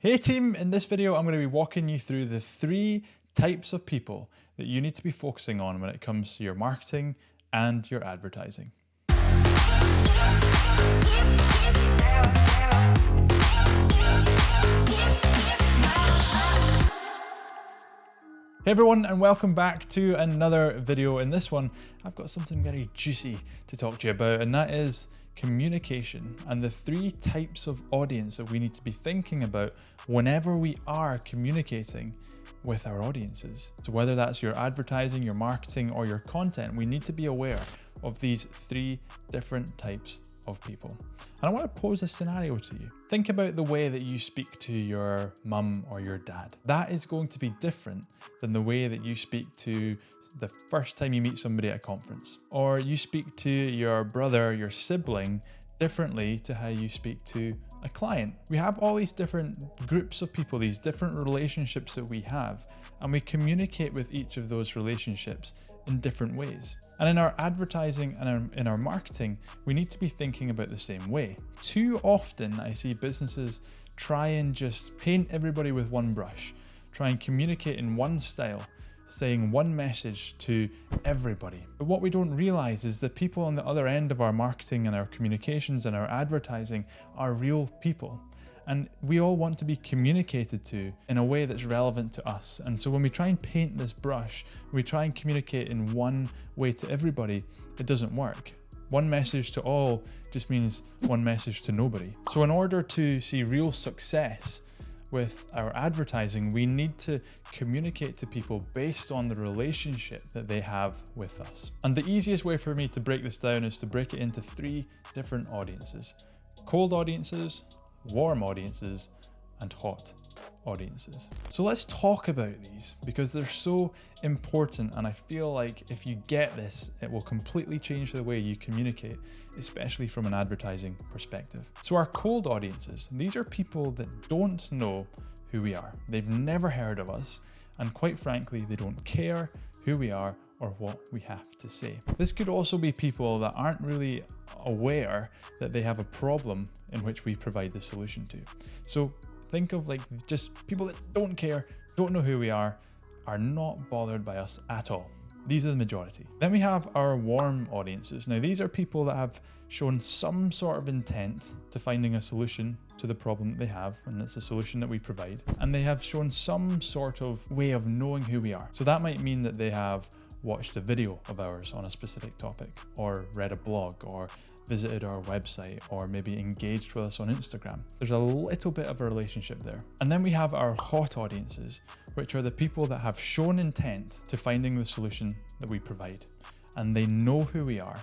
Hey team, in this video I'm going to be walking you through the 3 types of people that you need to be focusing on when it comes to your marketing and your advertising. Hey everyone, and welcome back to another video. In this one, I've got something very juicy to talk to you about, and that is communication and the 3 types of audience that we need to be thinking about whenever we are communicating with our audiences. So whether that's your advertising, your marketing, or your content, we need to be aware of these 3 different types of people. And I want to pose a scenario to you. Think about the way that you speak to your mum or your dad. That is going to be different than the way that you speak to the first time you meet somebody at a conference, or you speak to your brother, your sibling, differently to how you speak to a client. We have all these different groups of people, these different relationships that we have, and we communicate with each of those relationships in different ways. And in our advertising and in our marketing, we need to be thinking about the same way. Too often I see businesses try and just paint everybody with one brush, try and communicate in one style, saying one message to everybody. But what we don't realize is that people on the other end of our marketing and our communications and our advertising are real people. And we all want to be communicated to in a way that's relevant to us. And so when we try and paint this brush, we try and communicate in one way to everybody, it doesn't work. One message to all just means one message to nobody. So in order to see real success with our advertising, we need to communicate to people based on the relationship that they have with us. And the easiest way for me to break this down is to break it into 3 different audiences: cold audiences, warm audiences, and hot audiences. So let's talk about these because they're so important, and I feel like if you get this, it will completely change the way you communicate, especially from an advertising perspective. So our cold audiences, these are people that don't know who we are. They've never heard of us, and quite frankly, they don't care who we are or what we have to say. This could also be people that aren't really aware that they have a problem in which we provide the solution to. So think of like just people that don't care, don't know who we are not bothered by us at all. These are the majority. Then we have our warm audiences. Now these are people that have shown some sort of intent to finding a solution to the problem that they have, and it's a solution that we provide. And they have shown some sort of way of knowing who we are. So that might mean that they have watched a video of ours on a specific topic, or read a blog, or visited our website, or maybe engaged with us on Instagram. There's a little bit of a relationship there. And then we have our hot audiences, which are the people that have shown intent to finding the solution that we provide. And they know who we are.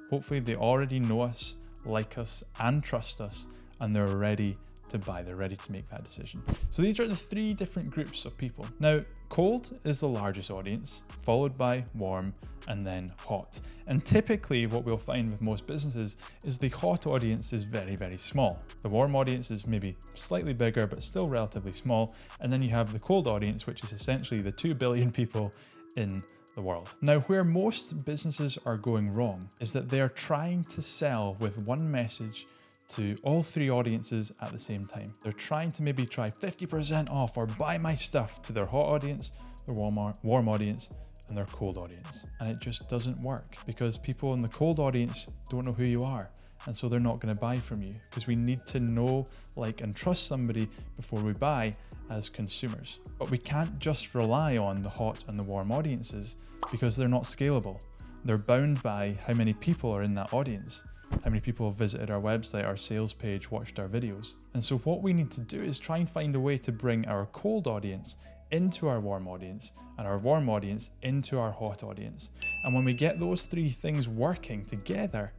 Hopefully they already know us, like us, and trust us, and they're ready to buy, they're ready to make that decision. So these are the 3 different groups of people. Now, cold is the largest audience, followed by warm, and then hot. And typically what we'll find with most businesses is the hot audience is very, very small. The warm audience is maybe slightly bigger, but still relatively small. And then you have the cold audience, which is essentially the 2 billion people in the world. Now, where most businesses are going wrong is that they are trying to sell with one message to all 3 audiences at the same time. They're trying to maybe try 50% off or buy my stuff to their hot audience, their warm audience, and their cold audience. And it just doesn't work because people in the cold audience don't know who you are. And so they're not going to buy from you, because we need to know, like, and trust somebody before we buy as consumers. But we can't just rely on the hot and the warm audiences because they're not scalable. They're bound by how many people are in that audience. How many people have visited our website, our sales page, watched our videos. And so what we need to do is try and find a way to bring our cold audience into our warm audience, and our warm audience into our hot audience. And when we get those 3 things working together,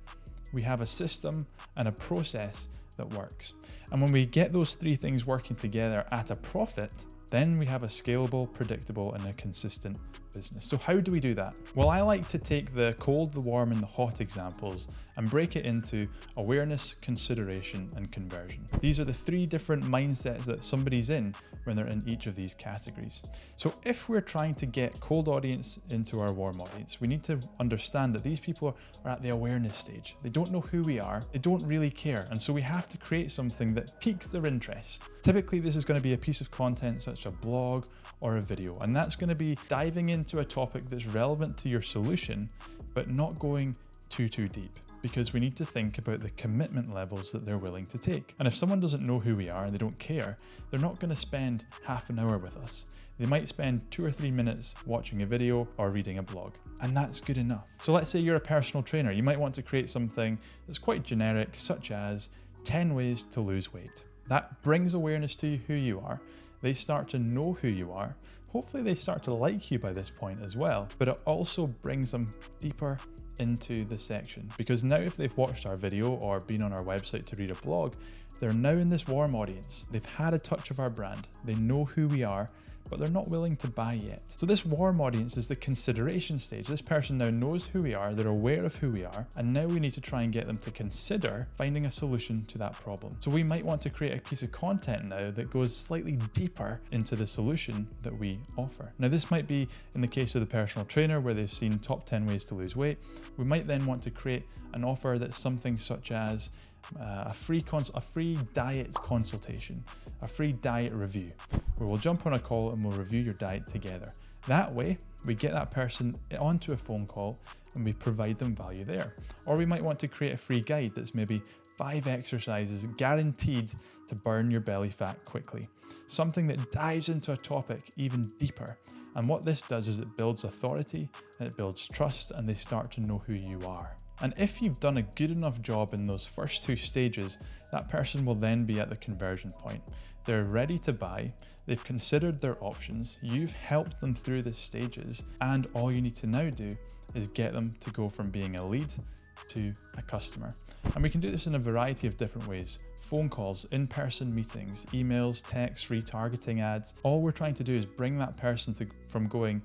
we have a system and a process that works. And when we get those 3 things working together at a profit, then we have a scalable, predictable, and a consistent business. So how do we do that? Well, I like to take the cold, the warm, and the hot examples and break it into awareness, consideration, and conversion. These are the three different mindsets that somebody's in when they're in each of these categories. So if we're trying to get cold audience into our warm audience, we need to understand that these people are at the awareness stage. They don't know who we are, they don't really care, and so we have to create something that piques their interest. Typically, this is going to be a piece of content such as a blog or a video, and that's going to be diving into a topic that's relevant to your solution, but not going too deep, because we need to think about the commitment levels that they're willing to take. And if someone doesn't know who we are and they don't care, they're not going to spend half an hour with us. They might spend 2 or 3 minutes watching a video or reading a blog, and that's good enough. So let's say you're a personal trainer. You might want to create something that's quite generic, such as 10 ways to lose weight. That brings awareness to who you are. They start to know who you are. Hopefully they start to like you by this point as well, but it also brings them deeper into the section, because now if they've watched our video or been on our website to read a blog, they're now in this warm audience. They've had a touch of our brand. They know who we are, but they're not willing to buy yet. So this warm audience is the consideration stage. This person now knows who we are, they're aware of who we are, and now we need to try and get them to consider finding a solution to that problem. So we might want to create a piece of content now that goes slightly deeper into the solution that we offer. Now this might be in the case of the personal trainer where they've seen top 10 ways to lose weight. We might then want to create an offer that's something such as a free diet consultation, a free diet review, where we'll jump on a call and we'll review your diet together. That way, we get that person onto a phone call and we provide them value there. Or we might want to create a free guide that's maybe 5 exercises guaranteed to burn your belly fat quickly. Something that dives into a topic even deeper. And what this does is it builds authority and it builds trust, and they start to know who you are. And if you've done a good enough job in those first 2 stages, that person will then be at the conversion point. They're ready to buy, they've considered their options, you've helped them through the stages, and all you need to now do is get them to go from being a lead to a customer. And we can do this in a variety of different ways. Phone calls, in-person meetings, emails, texts, retargeting ads. All we're trying to do is bring that person from going,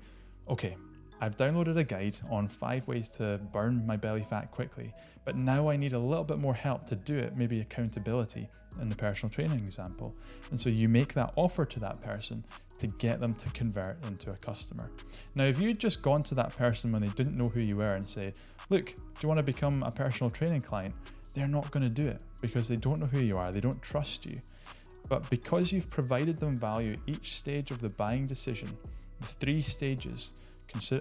okay, I've downloaded a guide on 5 ways to burn my belly fat quickly, but now I need a little bit more help to do it, maybe accountability in the personal training example. And so you make that offer to that person to get them to convert into a customer. Now, if you'd just gone to that person when they didn't know who you were and say, look, do you want to become a personal training client? They're not going to do it because they don't know who you are, they don't trust you. But because you've provided them value at each stage of the buying decision, the 3 stages,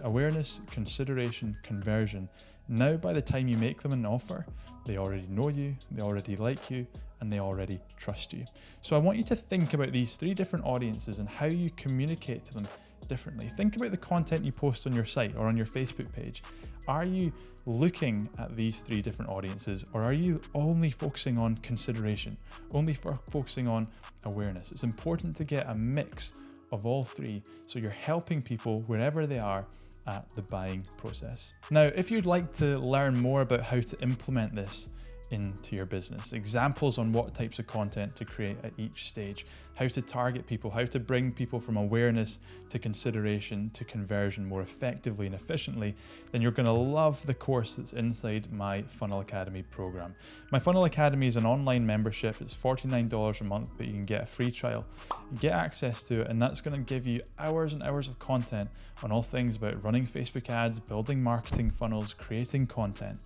awareness, consideration, conversion. Now, by the time you make them an offer, they already know you, they already like you, and they already trust you. So I want you to think about these 3 different audiences and how you communicate to them differently. Think about the content you post on your site or on your Facebook page. Are you looking at these 3 different audiences, or are you only focusing on consideration, only focusing on awareness? It's important to get a mix of all 3, so you're helping people wherever they are at the buying process. Now, if you'd like to learn more about how to implement this into your business, examples on what types of content to create at each stage, how to target people, how to bring people from awareness to consideration to conversion more effectively and efficiently, then you're going to love the course that's inside my Funnel Academy program. My Funnel Academy is an online membership. It's $49 a month, but you can get a free trial, get access to it, and that's going to give you hours and hours of content on all things about running Facebook ads, building marketing funnels, creating content.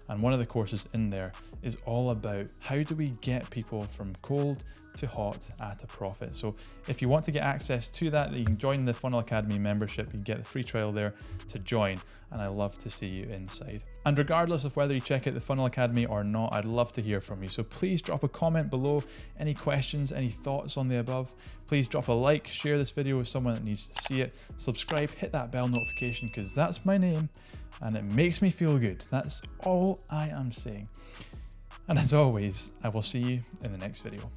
And one of the courses in there is all about how do we get people from cold to hot at a profit. So if you want to get access to that, you can join the Funnel Academy membership. You can get the free trial there to join, and I love to see you inside. And regardless of whether you check out the Funnel Academy or not, I'd love to hear from you. So please drop a comment below, any questions, any thoughts on the above. Please drop a like, share this video with someone that needs to see it, subscribe, hit that bell notification, because that's my name and it makes me feel good. That's all I am saying. And as always, I will see you in the next video.